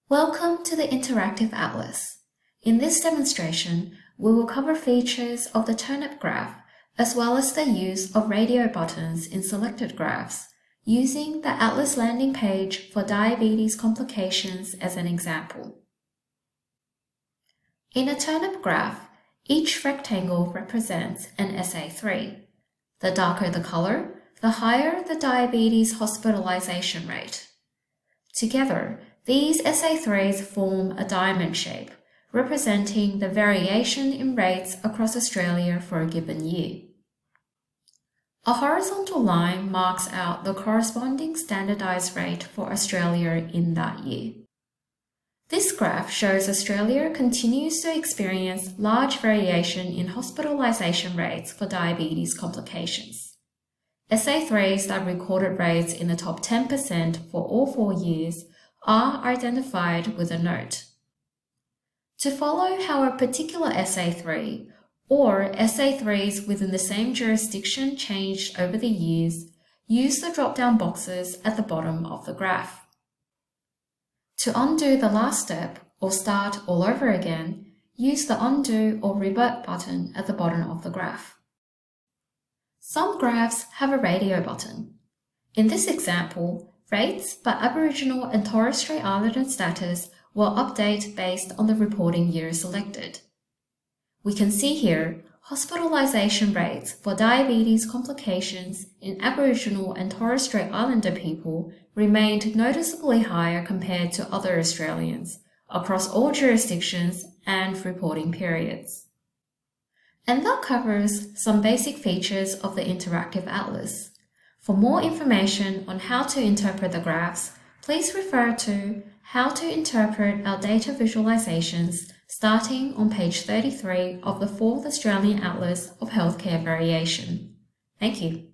Welcome to the Interactive Atlas. In this demonstration, we will cover features of the turnip graph as well as the use of radio buttons in selected graphs, using the Atlas landing page for diabetes complications as an example. In a turnip graph, each rectangle represents an SA3. The darker the color, the higher the diabetes hospitalization rate. Together, these SA3s form a diamond shape, representing the variation in rates across Australia for a given year. A horizontal line marks out the corresponding standardized rate for Australia in that year. This graph shows Australia continues to experience large variation in hospitalization rates for diabetes complications. SA3s that recorded rates in the top 10% for all 4 years are identified with a note. To follow how a particular SA3 or SA3s within the same jurisdiction changed over the years, use the drop-down boxes at the bottom of the graph. To undo the last step or start all over again, use the undo or revert button at the bottom of the graph. Some graphs have a radio button. In this example, rates by Aboriginal and Torres Strait Islander status will update based on the reporting year selected. We can see here hospitalization rates for diabetes complications in Aboriginal and Torres Strait Islander people remained noticeably higher compared to other Australians across all jurisdictions and reporting periods. And that covers some basic features of the Interactive Atlas. For more information on how to interpret the graphs, please refer to How to Interpret Our Data Visualizations starting on page 33 of the 4th Australian Atlas of Healthcare Variation. Thank you.